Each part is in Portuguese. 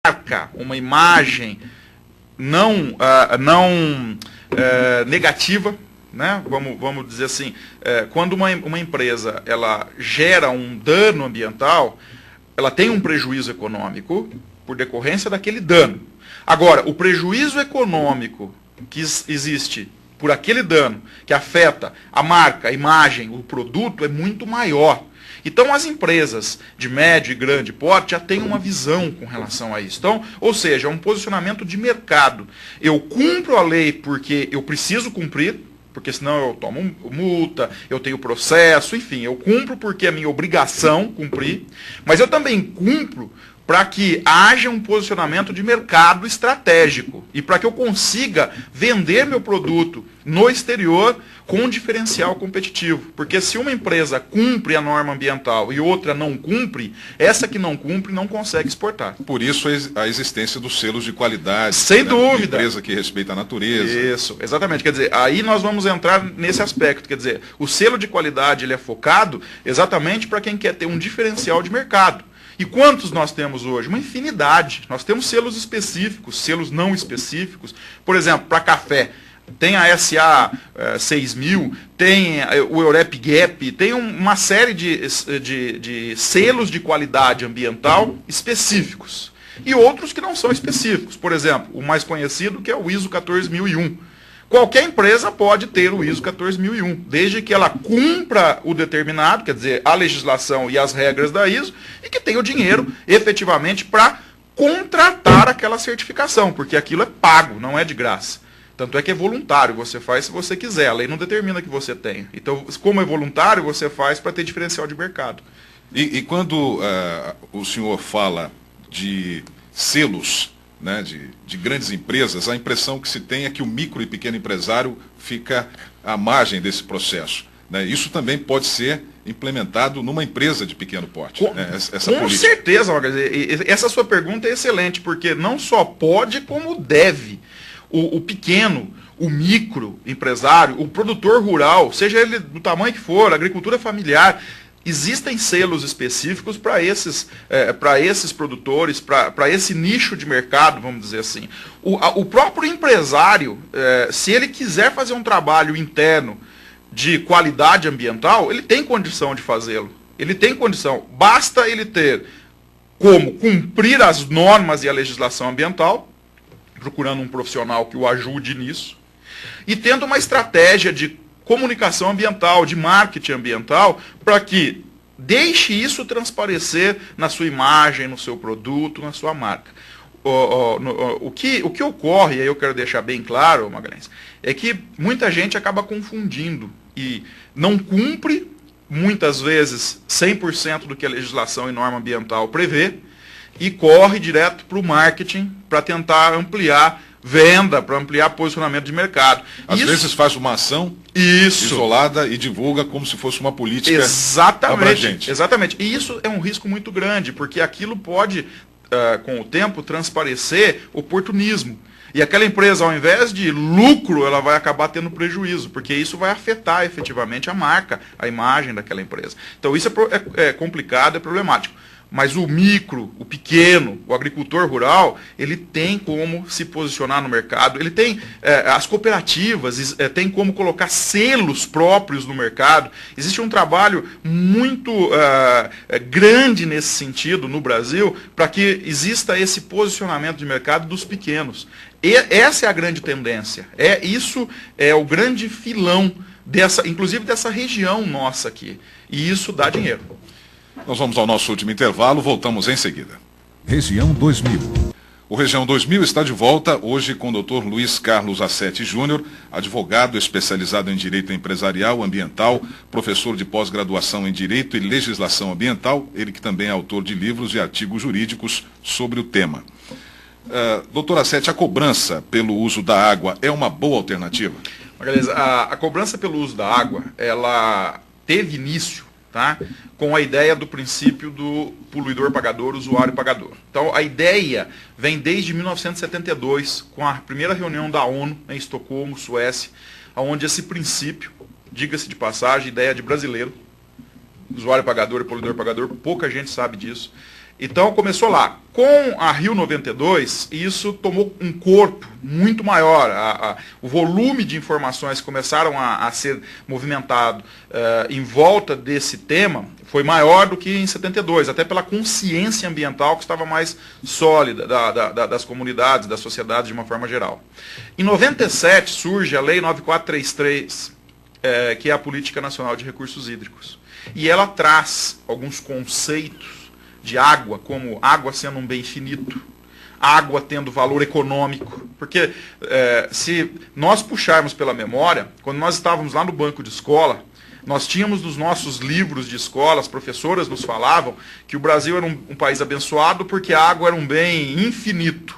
marca, uma imagem não negativa, né? Vamos dizer assim, quando uma empresa ela gera um dano ambiental, ela tem um prejuízo econômico por decorrência daquele dano. Agora, o prejuízo econômico que existe por aquele dano, que afeta a marca, a imagem, o produto, é muito maior. Então, as empresas de médio e grande porte já têm uma visão com relação a isso. Então, ou seja, é um posicionamento de mercado. Eu cumpro a lei porque eu preciso cumprir, porque senão eu tomo multa, eu tenho processo, enfim, eu cumpro porque é minha obrigação cumprir, mas eu também cumpro para que haja um posicionamento de mercado estratégico e para que eu consiga vender meu produto no exterior com um diferencial competitivo. Porque se uma empresa cumpre a norma ambiental e outra não cumpre, essa que não cumpre não consegue exportar. Por isso a existência dos selos de qualidade. Sem dúvida. Empresa que respeita a natureza. Isso, exatamente. Quer dizer, aí nós vamos entrar nesse aspecto. Quer dizer, o selo de qualidade ele é focado exatamente para quem quer ter um diferencial de mercado. E quantos nós temos hoje? Uma infinidade. Nós temos selos específicos, selos não específicos. Por exemplo, para café, tem a SA 6000, tem o Eurep Gap, tem uma série de selos de qualidade ambiental específicos. E outros que não são específicos. Por exemplo, o mais conhecido que é o ISO 14001. Qualquer empresa pode ter o ISO 14001, desde que ela cumpra o determinado, quer dizer, a legislação e as regras da ISO, e que tenha o dinheiro efetivamente para contratar aquela certificação, porque aquilo é pago, não é de graça. Tanto é que é voluntário, você faz se você quiser, a lei não determina que você tenha. Então, como é voluntário, você faz para ter diferencial de mercado. E quando o senhor fala de selos, né, de grandes empresas, a impressão que se tem é que o micro e pequeno empresário fica à margem desse processo. Né? Isso também pode ser implementado numa empresa de pequeno porte. Com certeza, essa sua pergunta é excelente, porque não só pode, como deve. O pequeno, o micro empresário, o produtor rural, seja ele do tamanho que for, agricultura familiar, existem selos específicos para esses produtores, para esse nicho de mercado, vamos dizer assim. O próprio empresário, se ele quiser fazer um trabalho interno de qualidade ambiental, ele tem condição de fazê-lo. Ele tem condição. Basta ele ter como cumprir as normas e a legislação ambiental, procurando um profissional que o ajude nisso, e tendo uma estratégia de comunicação ambiental, de marketing ambiental, para que deixe isso transparecer na sua imagem, no seu produto, na sua marca. O que ocorre, e aí eu quero deixar bem claro, Magalhães, é que muita gente acaba confundindo e não cumpre, muitas vezes, 100% do que a legislação e norma ambiental prevê, e corre direto para o marketing para tentar ampliar venda, para ampliar posicionamento de mercado. Às vezes faz uma ação isolada e divulga como se fosse uma política abrangente. Exatamente. E isso é um risco muito grande, porque aquilo pode, com o tempo, transparecer oportunismo. E aquela empresa, ao invés de lucro, ela vai acabar tendo prejuízo, porque isso vai afetar efetivamente a marca, a imagem daquela empresa. Então isso é complicado, é problemático. Mas o micro, o pequeno, o agricultor rural, ele tem como se posicionar no mercado, ele tem as cooperativas, tem como colocar selos próprios no mercado. Existe um trabalho muito grande nesse sentido no Brasil, para que exista esse posicionamento de mercado dos pequenos. E essa é a grande tendência. Isso é o grande filão, inclusive dessa região nossa aqui. E isso dá dinheiro. Nós vamos ao nosso último intervalo, voltamos em seguida. Região 2000. O Região 2000 está de volta, hoje com o Dr. Luiz Carlos Assetti Júnior, advogado especializado em Direito Empresarial Ambiental, professor de pós-graduação em Direito e Legislação Ambiental, ele que também é autor de livros e artigos jurídicos sobre o tema. Doutor Assetti, a cobrança pelo uso da água é uma boa alternativa? Magalhães, a cobrança pelo uso da água, ela teve início, tá, com a ideia do princípio do poluidor-pagador, usuário-pagador. Então, a ideia vem desde 1972, com a primeira reunião da ONU em Estocolmo, Suécia, onde esse princípio, diga-se de passagem, ideia de brasileiro, usuário-pagador e poluidor-pagador, pouca gente sabe disso. Então, começou lá. Com a Rio 92, isso tomou um corpo muito maior. O volume de informações que começaram a ser movimentado em volta desse tema foi maior do que em 72, até pela consciência ambiental que estava mais sólida das comunidades, da sociedade de uma forma geral. Em 97 surge a Lei 9433, que é a Política Nacional de Recursos Hídricos. E ela traz alguns conceitos de água, como água sendo um bem finito, água tendo valor econômico. Porque se nós puxarmos pela memória, quando nós estávamos lá no banco de escola, nós tínhamos nos nossos livros de escola, as professoras nos falavam que o Brasil era um país abençoado porque a água era um bem infinito.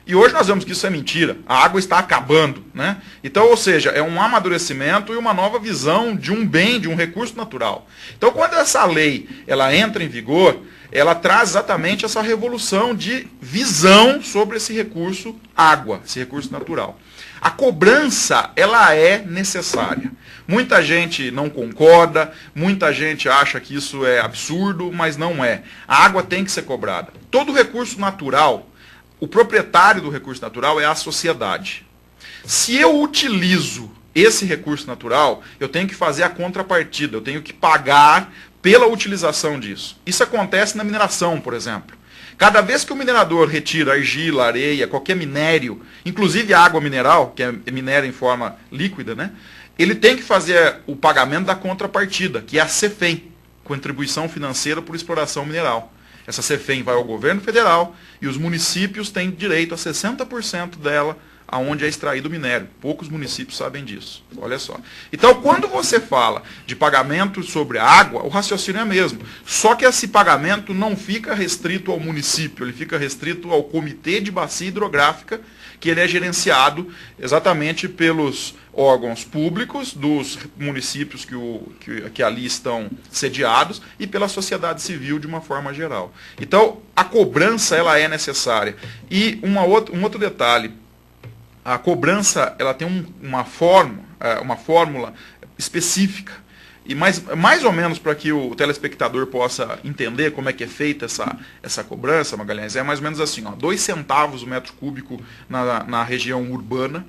E hoje nós vemos que isso é mentira. A água está acabando, né? Então, ou seja, é um amadurecimento e uma nova visão de um bem, de um recurso natural. Então, quando essa lei ela entra em vigor, ela traz exatamente essa revolução de visão sobre esse recurso água, esse recurso natural. A cobrança, ela é necessária. Muita gente não concorda, muita gente acha que isso é absurdo, mas não é. A água tem que ser cobrada. Todo recurso natural, o proprietário do recurso natural é a sociedade. Se eu utilizo esse recurso natural, eu tenho que fazer a contrapartida, eu tenho que pagar pela utilização disso. Isso acontece na mineração, por exemplo. Cada vez que o minerador retira argila, areia, qualquer minério, inclusive água mineral, que é minério em forma líquida, né, ele tem que fazer o pagamento da contrapartida, que é a CEFEM, Contribuição Financeira por Exploração Mineral. Essa CEFEM vai ao governo federal e os municípios têm direito a 60% dela, aonde é extraído o minério. Poucos municípios sabem disso. Olha só. Então, quando você fala de pagamento sobre a água, o raciocínio é mesmo. Só que esse pagamento não fica restrito ao município, ele fica restrito ao Comitê de Bacia Hidrográfica, que ele é gerenciado exatamente pelos órgãos públicos dos municípios que ali estão sediados e pela sociedade civil de uma forma geral. Então, a cobrança ela é necessária. E um outro detalhe, a cobrança ela tem uma fórmula específica. E mais ou menos para que o telespectador possa entender como é que é feita essa cobrança, Magalhães, é mais ou menos assim, 2 centavos o metro cúbico na região urbana,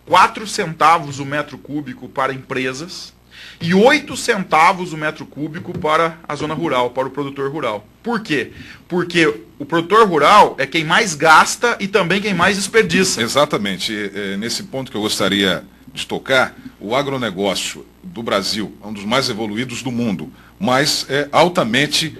4 centavos o metro cúbico para empresas e 8 centavos o metro cúbico para a zona rural, para o produtor rural. Por quê? Porque o produtor rural é quem mais gasta e também quem mais desperdiça. Exatamente. Nesse ponto que eu gostaria de tocar, o agronegócio do Brasil é um dos mais evoluídos do mundo, mas é altamente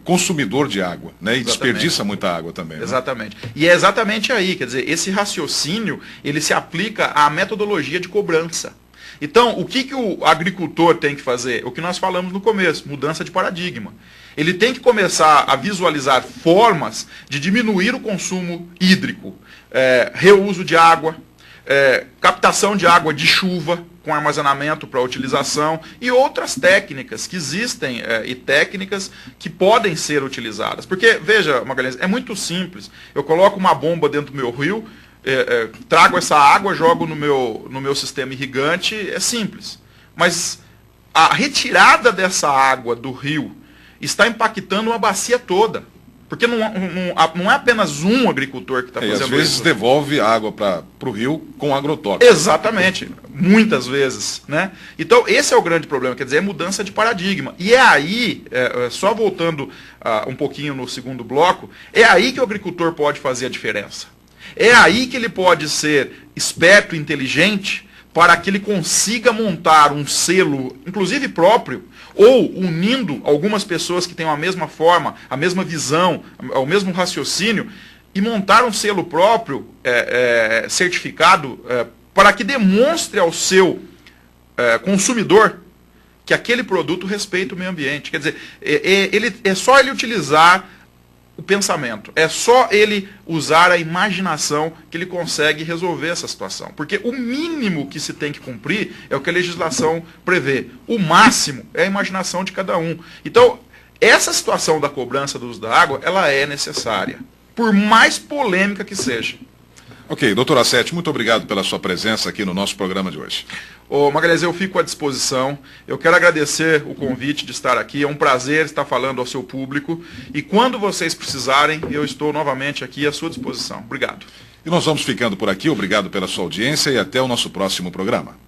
consumidor de água, né? E desperdiça muita água também. Exatamente. Né? E é exatamente aí, quer dizer, esse raciocínio, ele se aplica à metodologia de cobrança. Então, o que o agricultor tem que fazer? O que nós falamos no começo, mudança de paradigma. Ele tem que começar a visualizar formas de diminuir o consumo hídrico, reuso de água, captação de água de chuva com armazenamento para utilização e outras técnicas que existem e técnicas que podem ser utilizadas. Porque, veja, Magalhães, é muito simples. Eu coloco uma bomba dentro do meu rio, trago essa água, jogo no meu sistema irrigante, é simples. Mas a retirada dessa água do rio está impactando uma bacia toda. Porque não é apenas um agricultor que está fazendo isso. E às vezes devolve água para o rio com agrotóxico. Exatamente, muitas vezes. Né? Então, esse é o grande problema, quer dizer, é mudança de paradigma. E é aí, só voltando um pouquinho no segundo bloco, é aí que o agricultor pode fazer a diferença. É aí que ele pode ser esperto e inteligente para que ele consiga montar um selo, inclusive próprio, ou unindo algumas pessoas que têm a mesma forma, a mesma visão, o mesmo raciocínio, e montar um selo próprio, certificado, para que demonstre ao seu consumidor que aquele produto respeita o meio ambiente. Quer dizer, é só ele utilizar o pensamento, é só ele usar a imaginação que ele consegue resolver essa situação. Porque o mínimo que se tem que cumprir é o que a legislação prevê. O máximo é a imaginação de cada um. Então, essa situação da cobrança do uso da água, ela é necessária, por mais polêmica que seja. Ok, doutor Assetti, muito obrigado pela sua presença aqui no nosso programa de hoje. Ô, Magalhães, eu fico à disposição. Eu quero agradecer o convite de estar aqui. É um prazer estar falando ao seu público. E quando vocês precisarem, eu estou novamente aqui à sua disposição. Obrigado. E nós vamos ficando por aqui. Obrigado pela sua audiência e até o nosso próximo programa.